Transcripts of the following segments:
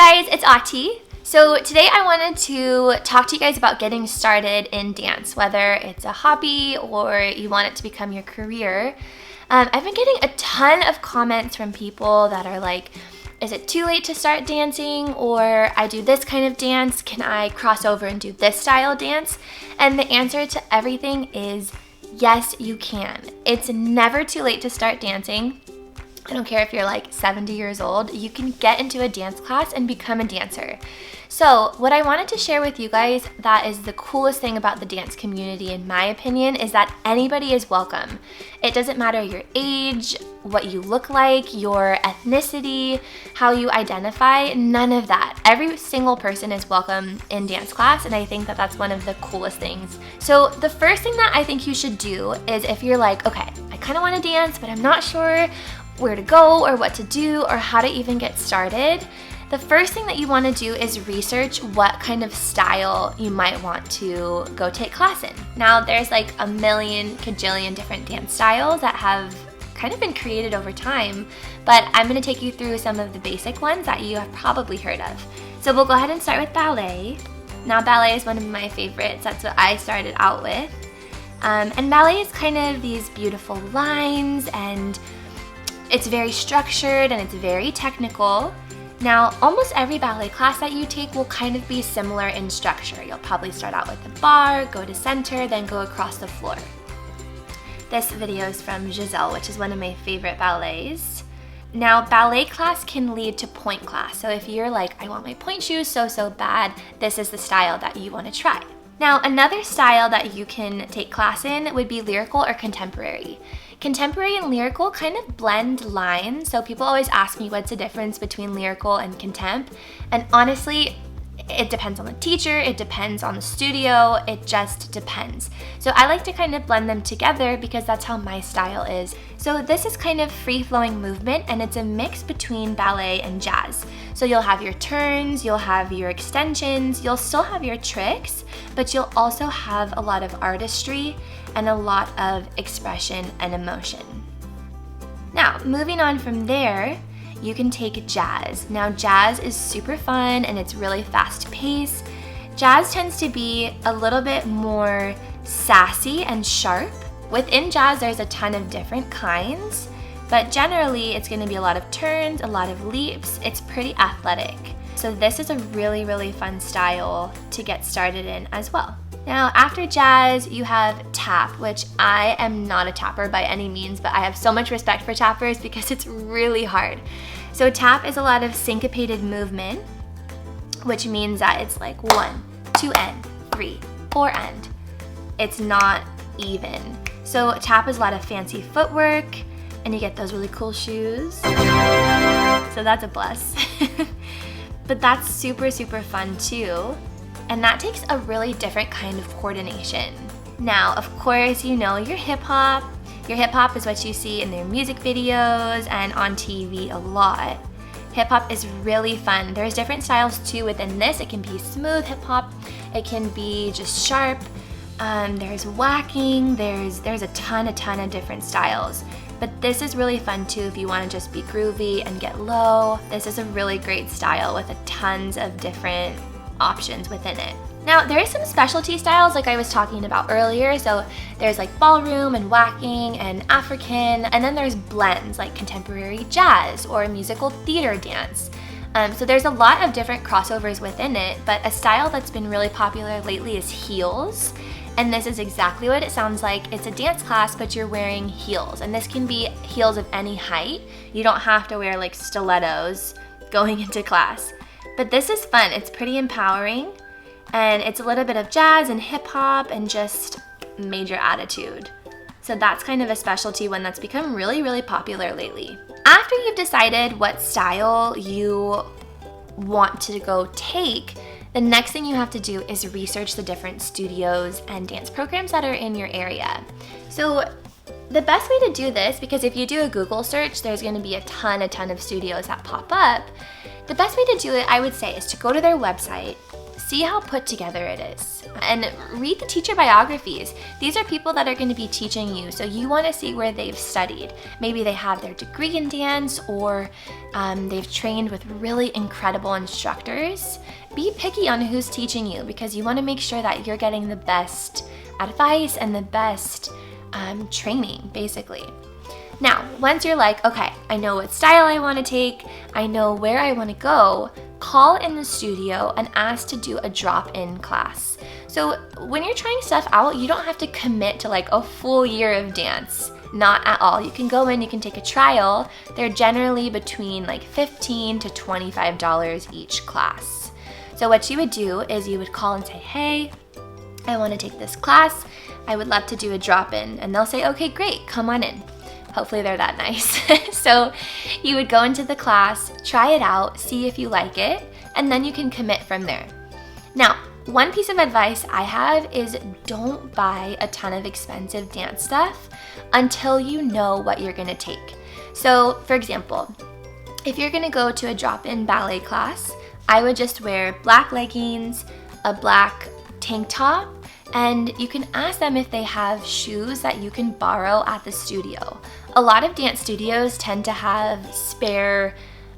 guys, it's Auti. So today I wanted to talk to you guys about getting started in dance, whether it's a hobby or you want it to become your career. I've been getting a ton of comments from people that are like, is it too late to start dancing? Or I do this kind of dance, can I cross over and do this style dance? And the answer to everything is yes, you can. It's never too late to start dancing. I don't care if you're like 70 years old, you can get into a dance class and become a dancer. So what I wanted to share with you guys that is the coolest thing about the dance community, in my opinion, is that anybody is welcome. It doesn't matter your age, what you look like, your ethnicity, how you identify, none of that. Every single person is welcome in dance class, and I think that that's one of the coolest things. So the first thing that I think you should do is if you're like, okay, I kind of want to dance, but I'm not sure where to go or what to do or how to even get started, the first thing that you want to do is research what kind of style you might want to go take class in. Now, there's like a million kajillion different dance styles that have kind of been created over time, but I'm going to take you through some of the basic ones that you have probably heard of. So we'll go ahead and start with ballet. Now, ballet is one of my favorites. That's what I started out with. And ballet is kind of these beautiful lines, and it's very structured and it's very technical. Now, almost every ballet class that you take will kind of be similar in structure. You'll probably start out with the bar, go to center, then go across the floor. This video is from Giselle, which is one of my favorite ballets. Now, ballet class can lead to point class. So if you're like, I want my point shoes so bad, this is the style that you want to try. Now, another style that you can take class in would be lyrical or contemporary. Contemporary and lyrical kind of blend lines, so people always ask me what's the difference between lyrical and contemp, and honestly, it depends on the teacher, it depends on the studio, it just depends. So I like to kind of blend them together because that's how my style is. So this is kind of free-flowing movement, and it's a mix between ballet and jazz. So you'll have your turns, you'll have your extensions, you'll still have your tricks, but you'll also have a lot of artistry and a lot of expression and emotion. Now, moving on from there, you can take jazz. Now, jazz is super fun and it's really fast paced. Jazz tends to be a little bit more sassy and sharp. Within jazz, there's a ton of different kinds, but generally it's gonna be a lot of turns, a lot of leaps. It's pretty athletic. So this is a really fun style to get started in as well. Now, after jazz, you have tap, which I am not a tapper by any means, but I have so much respect for tappers because it's really hard. So tap is a lot of syncopated movement, which means that it's like 1, 2 end, 3, 4 end. It's not even. So tap is a lot of fancy footwork, and you get those really cool shoes. So that's a plus. But that's super fun too. And that takes a really different kind of coordination. Now, of course, you know your hip hop. Your hip hop is what you see in their music videos and on TV a lot. Hip hop is really fun. There's different styles too within this. It can be smooth hip hop. It can be just sharp. There's whacking. There's a ton of different styles. But this is really fun too if you want to just be groovy and get low. This is a really great style with tons of different options within it. Now, there is some specialty styles like I was talking about earlier. So there's like ballroom and whacking and African, and then there's blends like contemporary jazz or musical theater dance. So there's a lot of different crossovers within it, but a style that's been really popular lately is heels. And this is exactly what it sounds like. It's a dance class, but you're wearing heels. And this can be heels of any height. You don't have to wear like stilettos going into class. But this is fun. It's pretty empowering. And it's a little bit of jazz and hip hop and just major attitude. So that's kind of a specialty one that's become really popular lately. After you've decided what style you want to go take, the next thing you have to do is research the different studios and dance programs that are in your area. So the best way to do this, because if you do a Google search, there's going to be a ton of studios that pop up. The best way to do it, I would say, is to go to their website, See how put together it is. And read the teacher biographies. These are people that are going to be teaching you, so you want to see where they've studied. Maybe they have their degree in dance, or they've trained with really incredible instructors. Be picky on who's teaching you, because you want to make sure that you're getting the best advice and the best training, basically. Now, once you're like, okay, I know what style I want to take, I know where I want to go, call in the studio and ask to do a drop-in class. So when you're trying stuff out, you don't have to commit to like a full year of dance. Not at all. You can go in, you can take a trial. They're generally between like $15 to $25 each class. So what you would do is you would call and say, hey, I want to take this class. I would love to do a drop-in. And they'll say, okay, great, come on in. Hopefully they're that nice. So you would go into the class, try it out, see if you like it, and then you can commit from there. Now, one piece of advice I have is don't buy a ton of expensive dance stuff until you know what you're gonna take. So for example, if you're gonna go to a drop-in ballet class, I would just wear black leggings, a black tank top, and you can ask them if they have shoes that you can borrow at the studio. A lot of dance studios tend to have spare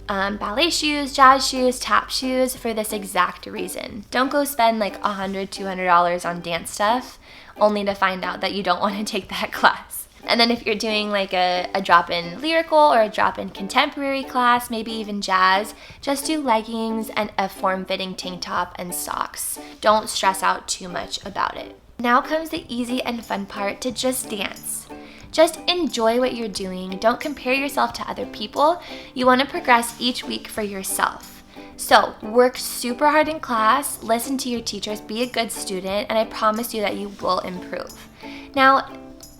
ballet shoes, jazz shoes, tap shoes for this exact reason. Don't go spend like $100, $200 on dance stuff only to find out that you don't want to take that class. And then if you're doing like a drop-in lyrical or a drop-in contemporary class, maybe even jazz, just do leggings and a form-fitting tank top and socks. Don't stress out too much about it. Now comes the easy and fun part, to just dance. Just enjoy what you're doing. Don't compare yourself to other people. You want to progress each week for yourself. So work super hard in class, listen to your teachers, be a good student, and I promise you that you will improve. Now,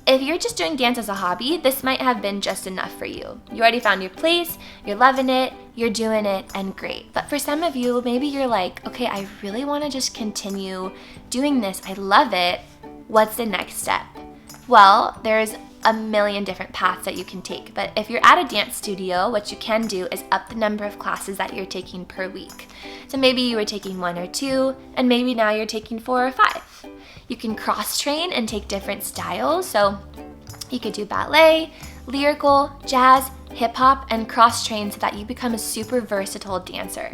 if you're just doing dance as a hobby, this might have been just enough for you. You already found your place, you're loving it, you're doing it, and great. But for some of you, maybe you're like, okay, I really want to just continue doing this. I love it. What's the next step? Well, there's a million different paths that you can take. But if you're at a dance studio, what you can do is up the number of classes that you're taking per week. So maybe you were taking 1 or 2, and maybe now you're taking 4 or 5. You can cross-train and take different styles. So you could do ballet, lyrical, jazz, hip-hop, and cross-train so that you become a super versatile dancer.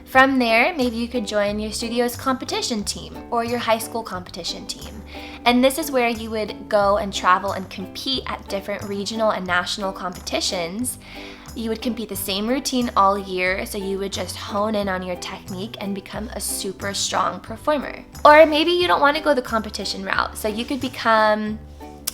From there, maybe you could join your studio's competition team or your high school competition team. And this is where you would go and travel and compete at different regional and national competitions. You would compete the same routine all year, so you would just hone in on your technique and become a super strong performer. Or maybe you don't want to go the competition route, so you could become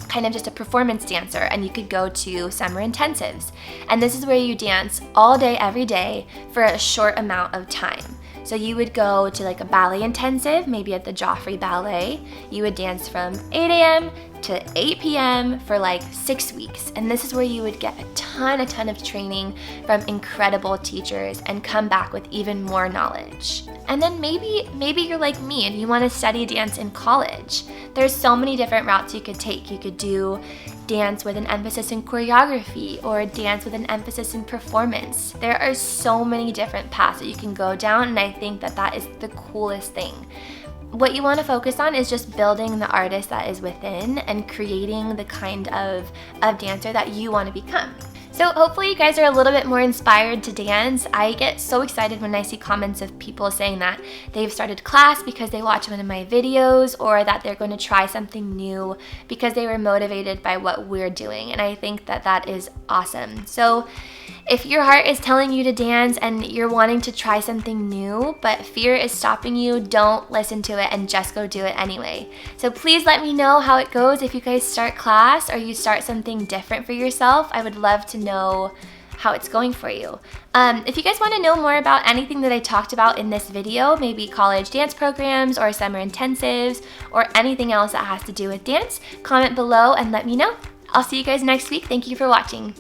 kind of just a performance dancer, and you could go to summer intensives. And this is where you dance all day, every day for a short amount of time. So you would go to like a ballet intensive, maybe at the Joffrey Ballet. You would dance from 8 a.m. to 8 p.m. for like 6 weeks. And this is where you would get a ton of training from incredible teachers and come back with even more knowledge. And then maybe you're like me and you want to study dance in college. There's so many different routes you could take. You could do dance with an emphasis in choreography or dance with an emphasis in performance. There are so many different paths that you can go down, and I think that that is the coolest thing. What you want to focus on is just building the artist that is within and creating the kind of dancer that you want to become. So hopefully you guys are a little bit more inspired to dance. I get so excited when I see comments of people saying that they've started class because they watch one of my videos, or that they're going to try something new because they were motivated by what we're doing. And I think that that is awesome. So if your heart is telling you to dance and you're wanting to try something new, but fear is stopping you, don't listen to it and just go do it anyway. So please let me know how it goes if you guys start class or you start something different for yourself. I would love to know how it's going for you. If you guys want to know more about anything that I talked about in this video, maybe college dance programs or summer intensives or anything else that has to do with dance, comment below and let me know. I'll see you guys next week. Thank you for watching.